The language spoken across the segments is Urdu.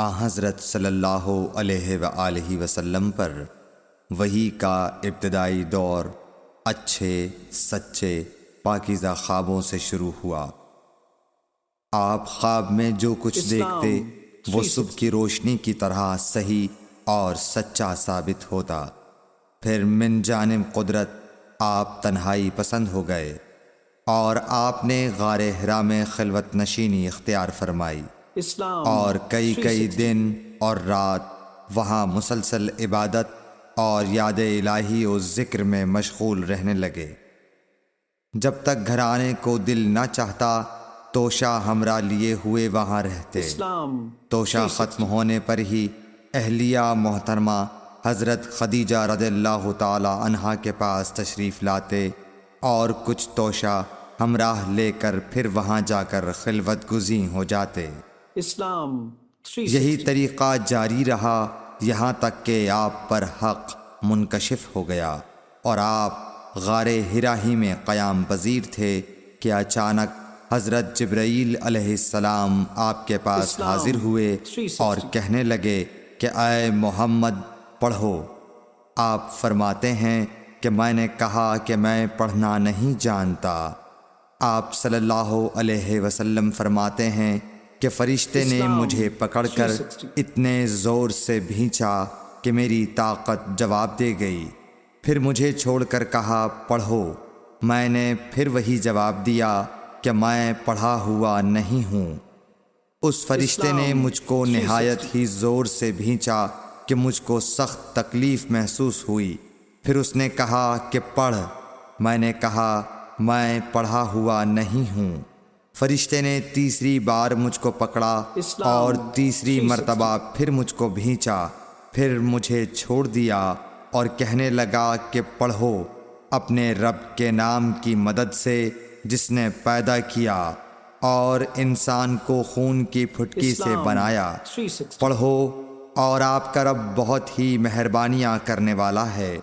حضرت صلی اللہ علیہ وآلہ وسلم پر وحی کا ابتدائی دور اچھے سچے پاکیزہ خوابوں سے شروع ہوا۔ آپ خواب میں جو کچھ دیکھتے وہ صبح کی روشنی کی طرح صحیح اور سچا ثابت ہوتا۔ پھر من جانب قدرت آپ تنہائی پسند ہو گئے اور آپ نے غار حرا میں خلوت نشینی اختیار فرمائی اور کئی دن اور رات وہاں مسلسل عبادت اور یاد الہی و ذکر میں مشغول رہنے لگے۔ جب تک گھر آنے کو دل نہ چاہتا توشہ ہمراہ لیے ہوئے وہاں رہتے۔ توشہ ختم ہونے پر ہی اہلیہ محترمہ حضرت خدیجہ رضی اللہ تعالی عنہا کے پاس تشریف لاتے اور کچھ توشہ ہمراہ لے کر پھر وہاں جا کر خلوت گزین ہو جاتے۔ یہی طریقہ جاری رہا یہاں تک کہ آپ پر حق منکشف ہو گیا اور آپ غار حرا ہی میں قیام پذیر تھے کہ اچانک حضرت جبرائیل علیہ السلام آپ کے پاس حاضر ہوئے اور کہنے لگے کہ اے محمد پڑھو۔ آپ فرماتے ہیں کہ میں نے کہا کہ میں پڑھنا نہیں جانتا۔ آپ صلی اللہ علیہ وسلم فرماتے ہیں کہ فرشتے نے مجھے پکڑ کر اتنے زور سے بھینچا کہ میری طاقت جواب دے گئی۔ پھر مجھے چھوڑ کر کہا پڑھو۔ میں نے پھر وہی جواب دیا کہ میں پڑھا ہوا نہیں ہوں۔ اس فرشتے نے مجھ کو نہایت ہی زور سے بھینچا کہ مجھ کو سخت تکلیف محسوس ہوئی۔ پھر اس نے کہا کہ پڑھ۔ میں نے کہا میں پڑھا ہوا نہیں ہوں۔ فرشتے نے تیسری بار مجھ کو پکڑا اور تیسری مرتبہ پھر مجھ کو بھینچا۔ پھر مجھے چھوڑ دیا اور کہنے لگا کہ پڑھو اپنے رب کے نام کی مدد سے جس نے پیدا کیا اور انسان کو خون کی پھٹکی سے بنایا۔ پڑھو اور آپ کا رب بہت ہی مہربانیاں کرنے والا ہے۔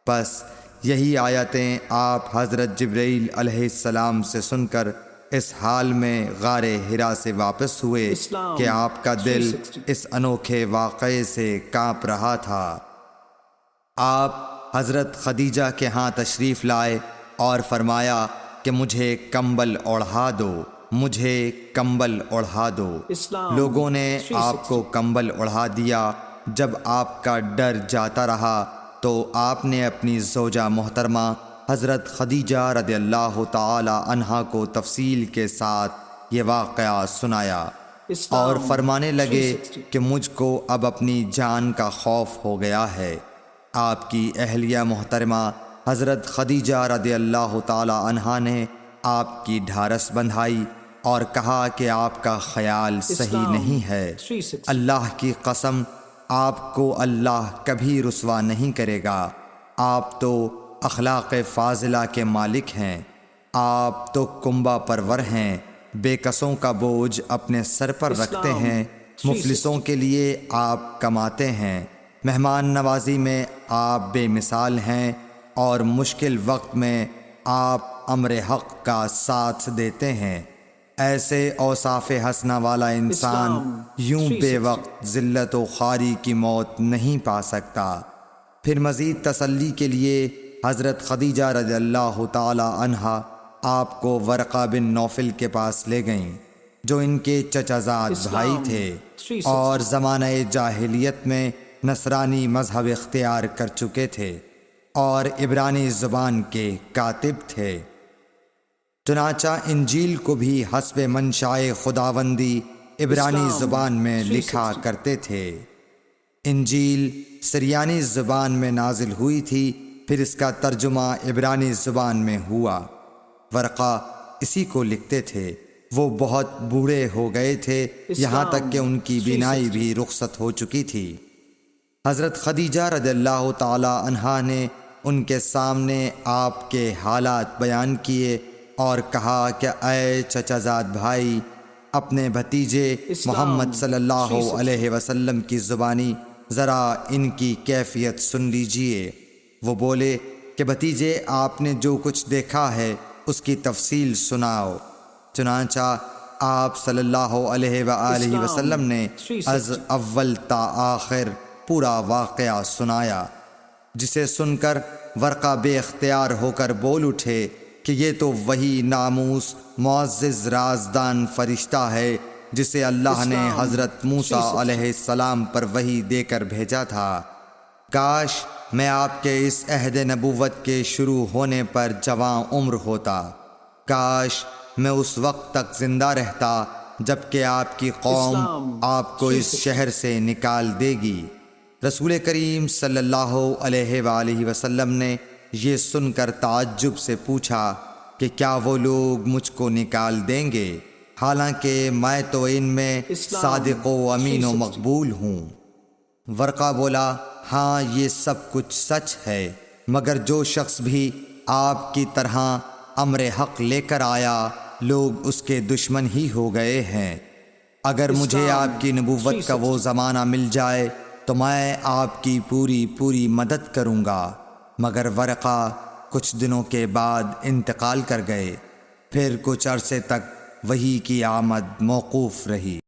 بس یہی آیتیں آپ حضرت جبرائیل علیہ السلام سے سن کر اس حال میں غار حرا سے واپس ہوئے کہ آپ کا دل اس انوکھے واقعے سے کانپ رہا تھا۔ آپ حضرت خدیجہ کے ہاں تشریف لائے اور فرمایا کہ مجھے کمبل اوڑھا دو، مجھے کمبل اوڑھا دو۔ لوگوں نے آپ کو کمبل اوڑھا دیا۔ جب آپ کا ڈر جاتا رہا تو آپ نے اپنی زوجہ محترمہ حضرت خدیجہ رضی اللہ تعالی عنہا کو تفصیل کے ساتھ یہ واقعہ سنایا اور فرمانے لگے کہ مجھ کو اب اپنی جان کا خوف ہو گیا ہے۔ آپ کی اہلیہ محترمہ حضرت خدیجہ رضی اللہ تعالی عنہا نے آپ کی ڈھارس بندھائی اور کہا کہ آپ کا خیال صحیح نہیں ہے۔ اللہ کی قسم آپ کو اللہ کبھی رسوا نہیں کرے گا۔ آپ تو اخلاق فاضلہ کے مالک ہیں۔ آپ تو کنبہ پرور ہیں، بے کسوں کا بوجھ اپنے سر پر رکھتے ہیں، مفلسوں کے لیے آپ کماتے ہیں، مہمان نوازی میں آپ بے مثال ہیں اور مشکل وقت میں آپ امر حق کا ساتھ دیتے ہیں۔ ایسے اوصاف حسنہ والا انسان یوں بے وقت ذلت و خواری کی موت نہیں پا سکتا۔ پھر مزید تسلی کے لیے حضرت خدیجہ رضی اللہ تعالی عنہا آپ کو ورقہ بن نوفل کے پاس لے گئیں جو ان کے چچا زاد بھائی تھے اور زمانہ جاہلیت میں نصرانی مذہب اختیار کر چکے تھے اور عبرانی زبان کے کاتب تھے۔ چنانچہ انجیل کو بھی حسب منشائے خداوندی عبرانی زبان میں لکھا کرتے تھے۔ انجیل سریانی زبان میں نازل ہوئی تھی، پھر اس کا ترجمہ عبرانی زبان میں ہوا۔ ورقہ اسی کو لکھتے تھے۔ وہ بہت بوڑھے ہو گئے تھے، یہاں تک کہ ان کی بینائی بھی رخصت ہو چکی تھی۔ حضرت خدیجہ رضی اللہ تعالی عنہا نے ان کے سامنے آپ کے حالات بیان کیے اور کہا کہ اے چچا زاد بھائی، اپنے بھتیجے محمد صلی اللہ علیہ وسلم کی زبانی ذرا ان کی کیفیت سن لیجئے۔ وہ بولے کہ بھتیجے آپ نے جو کچھ دیکھا ہے اس کی تفصیل سناؤ۔ چنانچہ آپ صلی اللہ علیہ وآلہ وسلم نے از اول تا آخر پورا واقعہ سنایا، جسے سن کر ورقہ بے اختیار ہو کر بول اٹھے کہ یہ تو وہی ناموس معزز رازدان فرشتہ ہے جسے اللہ نے حضرت موسیٰ علیہ السلام پر وحی دے کر بھیجا تھا۔ کاش میں آپ کے اس عہد نبوت کے شروع ہونے پر جوان عمر ہوتا، کاش میں اس وقت تک زندہ رہتا جب کہ آپ کی قوم آپ کو اس شہر سے نکال دے گی۔ رسول کریم صلی اللہ علیہ وآلہ وسلم نے یہ سن کر تعجب سے پوچھا کہ کیا وہ لوگ مجھ کو نکال دیں گے، حالانکہ میں تو ان میں صادق و امین و مقبول ہوں؟ ورقہ بولا، ہاں یہ سب کچھ سچ ہے، مگر جو شخص بھی آپ کی طرح امر حق لے کر آیا لوگ اس کے دشمن ہی ہو گئے ہیں۔ اگر مجھے آپ کی نبوت کا وہ زمانہ مل جائے تو میں آپ کی پوری مدد کروں گا، مگر ورقہ کچھ دنوں کے بعد انتقال کر گئے، پھر کچھ عرصے تک وحی کی آمد موقوف رہی۔